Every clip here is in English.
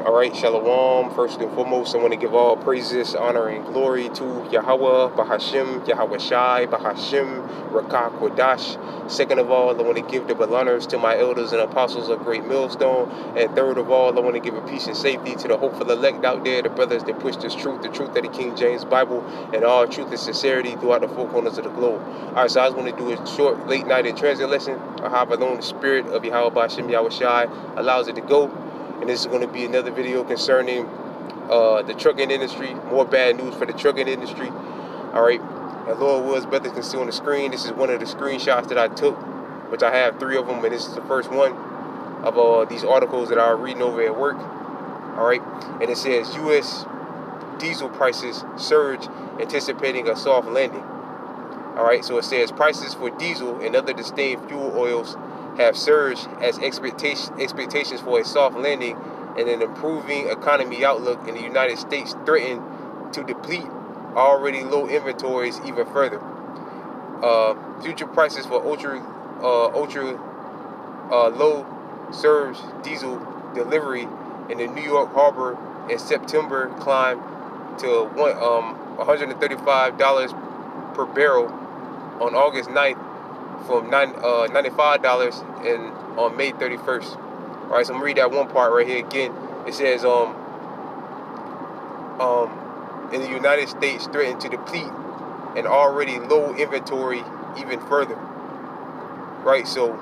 Alright, Shalom. First and foremost, I want to give all praises, honor, and glory to Yahweh, Bahashim, Yahweh Shai, Bahashim, Rakah Kodash. Second of all, I want to give double honors to my elders and apostles of Great Millstone. And third of all, I want to give a peace and safety to the hopeful elect out there, the brothers that push this truth, the truth of the King James Bible, and all truth and sincerity throughout the four corners of the globe. Alright, so I was going to do a short late night in transit lesson, or how alone the spirit of Yahweh Bahashim, Yahweh Shai allows it to go. And this is going to be another video concerning the trucking industry. More bad news for the trucking industry. All right, as Lord Woods brothers can see on the screen, this is one of the screenshots that I took, which I have 3 of them, and this is the first one of these articles that I was reading over at work. All right, and it says U.S. diesel prices surge, anticipating a soft landing. All right, so it says prices for diesel and other distinct fuel oils have surged as expectations for a soft landing and an improving economy outlook in the United States threaten to deplete already low inventories even further. Future prices for ultra low surge diesel delivery in the New York Harbor in September climbed to $135 per barrel on August 9th. From $95 on May 31st. All right, so I'm gonna read that one part right here again. It says in the United States threatened to deplete an already low inventory even further. Right, so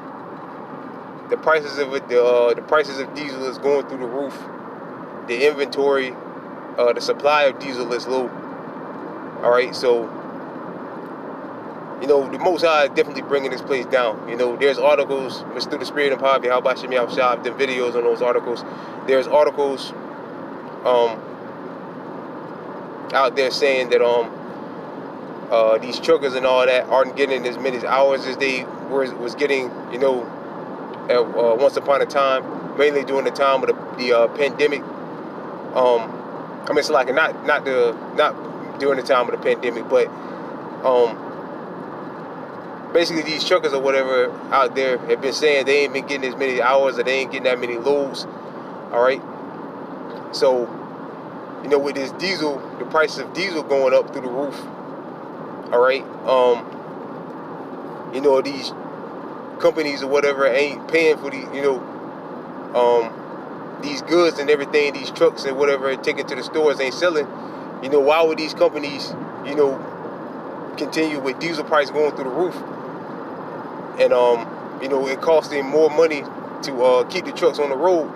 the prices of it, the prices of diesel is going through the roof. The inventory, the supply of diesel is low. All right, so you know, the Most High is definitely bringing this place down. You know, there's articles, which through the spirit and power of Yahweh Shem Yahweh Shai, I've done videos on those articles. There's articles out there saying that these truckers and all that aren't getting as many hours as they was getting, you know, once upon a time, mainly during the time of the pandemic. I mean, it's like not during the time of the pandemic, but basically, these truckers or whatever out there have been saying they ain't been getting as many hours or they ain't getting that many loads. All right. So, you know, with this diesel, the price of diesel going up through the roof. All right. You know, these companies or whatever ain't paying for the, you know, these goods and everything, these trucks and whatever taken to the stores ain't selling. You know, why would these companies, you know, continue with diesel price going through the roof? And you know, it costs them more money to keep the trucks on the road.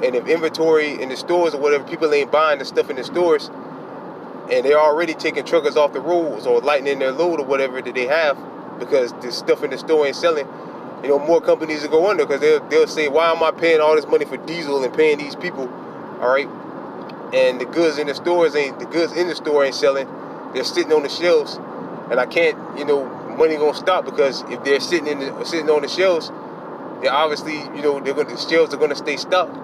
And if inventory in the stores or whatever, people ain't buying the stuff in the stores, and they're already taking truckers off the roads or lightening their load or whatever that they have because the stuff in the store ain't selling, you know, more companies will go under because they'll say, why am I paying all this money for diesel and paying these people? All right, and the goods in the store ain't selling. They're sitting on the shelves, and I can't, you know, money gonna stop because if they're sitting on the shelves, they're obviously, you know, the shelves are gonna stay stocked.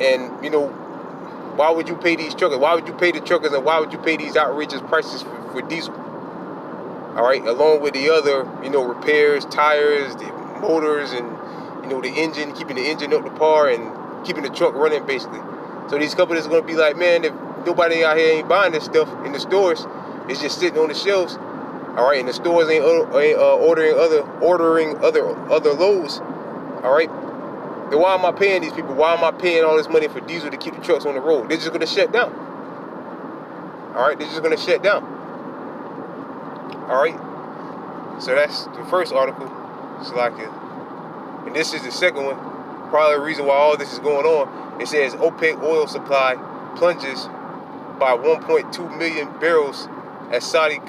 And you know, why would you pay these truckers? Why would you pay the truckers, and why would you pay these outrageous prices for diesel? All right, along with the other, you know, repairs, tires, the motors, and you know, the engine, keeping the engine up to par and keeping the truck running, basically. So these companies are gonna be like, man, if nobody out here ain't buying this stuff in the stores, it's just sitting on the shelves. All right, and the stores ain't ordering other loads. All right, then why am I paying these people? Why am I paying all this money for diesel to keep the trucks on the road? They're just gonna shut down. All right, they're just gonna shut down. All right, so that's the first article. It's like it, and this is the second one. Probably the reason why all this is going on. It says OPEC oil supply plunges by 1.2 million barrels as Saudi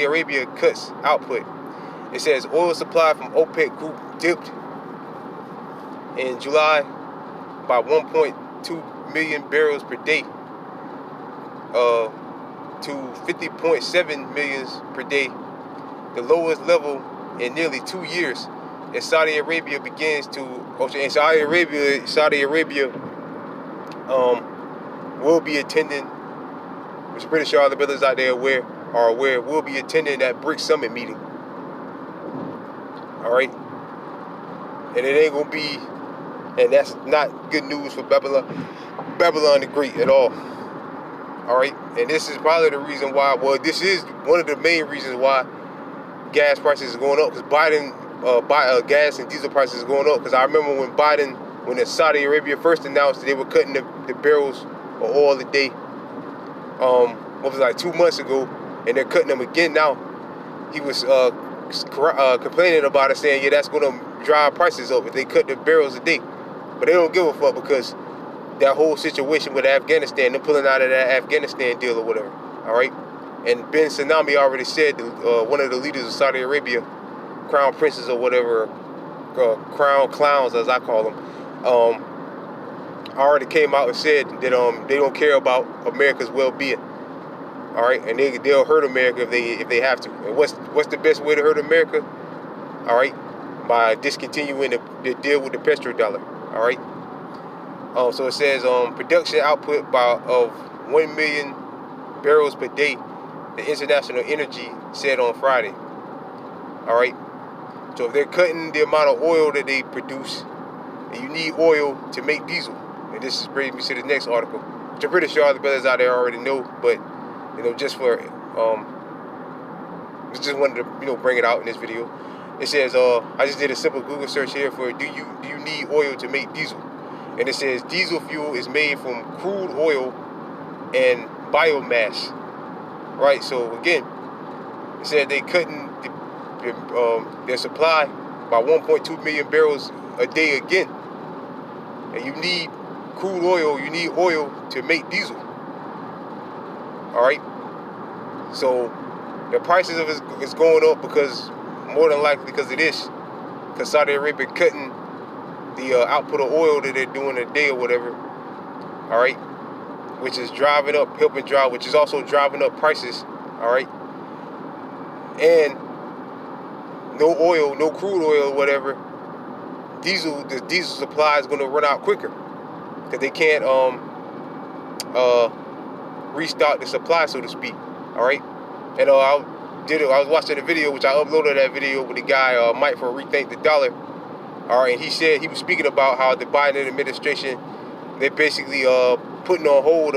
Arabia cuts output. It says oil supply from OPEC group dipped in July by 1.2 million barrels per day to 50.7 million per day, the lowest level in nearly 2 years. As Saudi Arabia begins to, Saudi Arabia will be attending, which pretty sure all the brothers out there are aware, will be attending that BRICS Summit meeting. All right, and it ain't gonna be And that's not good news for Babylon the Great at all. All right, and this is probably the reason why. Well, this is one of the main reasons why gas prices is going up, because gas and diesel prices is going up. Because I remember when the Saudi Arabia first announced that they were cutting the barrels of oil a day, what was it, like 2 months ago, and they're cutting them again now. He was complaining about it, saying, yeah, that's going to drive prices up if they cut the barrels a day. But they don't give a fuck, because that whole situation with Afghanistan, them pulling out of that Afghanistan deal or whatever, all right? And Ben Salmani already said, one of the leaders of Saudi Arabia, crown princes or whatever, crown clowns as I call them, already came out and said that they don't care about America's well-being, all right? And they'll hurt America if they have to. And what's the best way to hurt America? All right, by discontinuing the deal with the petrodollar, all right? So it says production output of 1 million barrels per day, the International Energy said on Friday. All right. So if they're cutting the amount of oil that they produce, and you need oil to make diesel, and this is bringing me to the next article, which I'm pretty sure all the brothers out there already know, but just for just wanted to bring it out in this video. It says I just did a simple Google search here for do you need oil to make diesel? And it says diesel fuel is made from crude oil and biomass. Right, so again, it said they cutting their supply by 1.2 million barrels a day again. And you need crude oil, you need oil to make diesel. All right, so the prices of it is going up because, more than likely because of this, because Saudi Arabia cutting the output of oil that they're doing a day or whatever, all right, which is helping drive, which is also driving up prices, all right, and no oil, no crude oil or whatever, the diesel supply is going to run out quicker, because they can't restock the supply, so to speak, all right, and I was watching a video, which I uploaded that video with the guy, Mike from Rethink the Dollar. All right, and he said he was speaking about how the Biden administration, they're basically putting on hold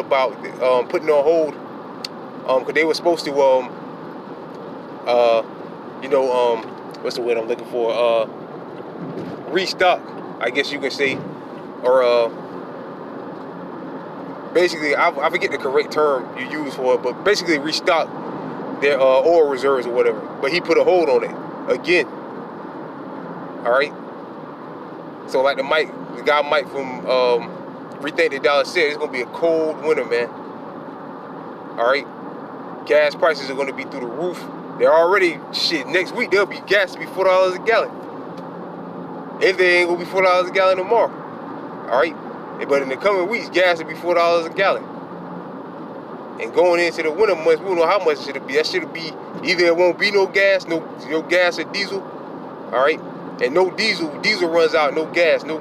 because they were supposed to what's the word I'm looking for, restock, I guess you can say, or basically I forget the correct term you use for it, but basically restock their oil reserves or whatever. But he put a hold on it again. All right. So like the guy Mike from Rethink the Dollar said, it's gonna be a cold winter, man. All right, gas prices are gonna be through the roof. They're already next week there'll be gas to be $4 a gallon. If they ain't gonna be $4 a gallon tomorrow. All right, but in the coming weeks, gas will be $4 a gallon. And going into the winter months, we don't know how much it'll be. That should be either it won't be no gas or diesel. All right. And no diesel runs out, no gas. Hell,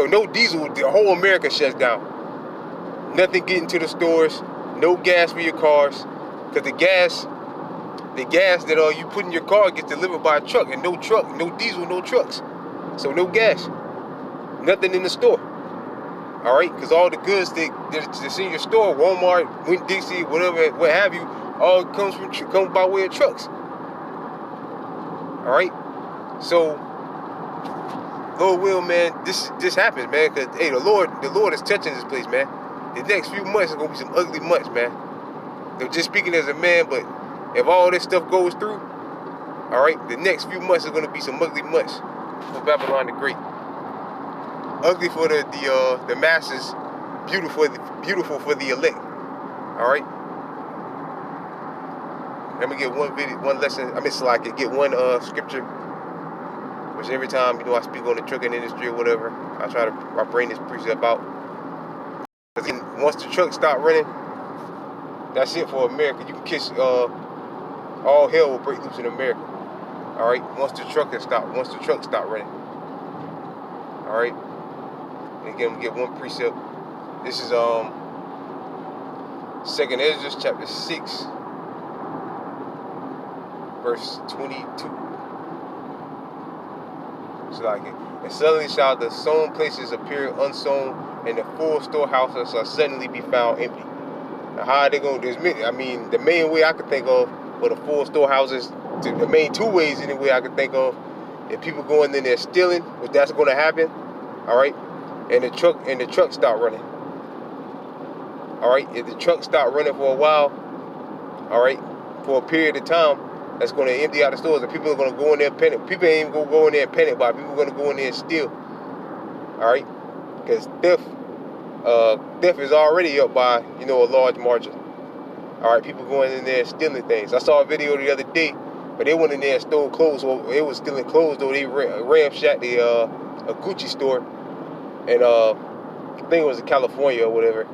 no diesel, the whole America shuts down. Nothing getting to the stores, no gas for your cars, because the gas that you put in your car gets delivered by a truck, and no diesel, no trucks. So no gas, nothing in the store. All right, because all the goods that's in your store, Walmart, Winn-Dixie, whatever, what have you, all comes by way of trucks. All right, so Lord will, man, this happens, man, because hey, the Lord is touching this place, man. The next few months is gonna be some ugly months, man. They're just speaking as a man, but if all this stuff goes through, all right, the next few months are gonna be some ugly months for Babylon the Great. Ugly for the masses, beautiful for the elect. All right. Let me get one lesson. I could get one scripture, which every time I speak on the trucking industry or whatever, I bring this precept out. Because once the trucks stop running, that's it for America. You can kiss all hell will break loose in America. All right, once the trucks stop running. All right, and again, get one precept. This is 2nd Ezra chapter 6. Verse 22. It's like it. And suddenly shall the sown places appear unsown, and the full storehouses shall suddenly be found empty. Now, how are they going to do? I mean, the main way I could think of for the full storehouses, the main two ways anyway I could think of, if people going in there stealing, which that's going to happen, all right, and the truck start running, all right. If the truck start running for a while, all right, for a period of time, that's going to empty out the stores, and people are going to go in there and panic. People ain't even going to go in there and panic buy. People are going to go in there and steal, all right, because theft is already up by a large margin. All right, people going in there and stealing things. I saw a video the other day, but they went in there and stole clothes. Well, it was stealing clothes though. They ramshacked a Gucci store, and I think it was in California or whatever,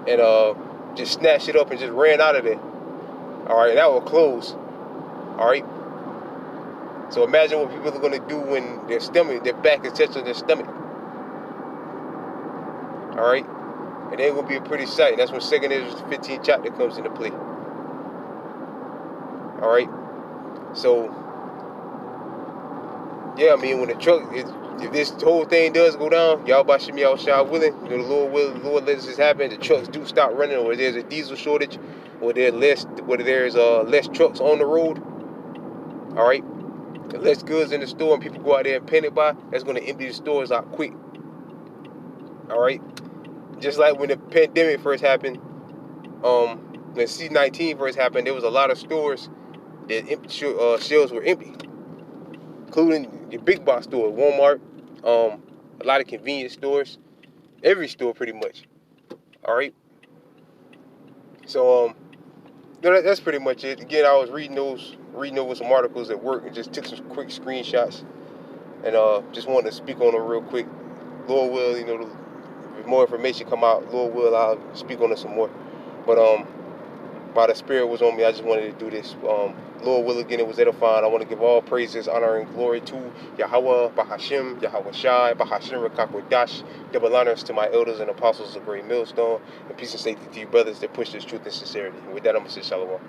and just snatched it up and just ran out of there. All right, and that was clothes. All right. So imagine what people are gonna do when their back is touching their stomach. All right. And they're going to be a pretty sight. And that's when 2 Ezra 15 chapter comes into play. All right. So, yeah, I mean, when the truck, if this whole thing does go down, y'all by Shimmy out shall willing, the Lord lets this happen, the trucks do stop running, or there's a diesel shortage, or there's less trucks on the road. All right. Less goods in the store, and people go out there and panic buy, that's going to empty the stores out quick. All right. Just like when the pandemic first happened, when C-19 first happened, there was a lot of stores that shelves were empty, including your big box store, Walmart, a lot of convenience stores, every store pretty much. All right. So that's pretty much it. Again, I was reading over some articles at work and just took some quick screenshots, and just wanted to speak on them real quick. Lord will, if more information come out, Lord will, I'll speak on it some more. But while the Spirit was on me, I just wanted to do this. Lord will, again, it was edifying. I want to give all praises, honor, and glory to Yahweh, Bahashim, Yahweh Shai, Bahashim, Rakakwadash. Double honors to my elders and apostles of Great Millstone, and peace and safety to you brothers that push this truth and sincerity. And with that, I'm going to say shalom.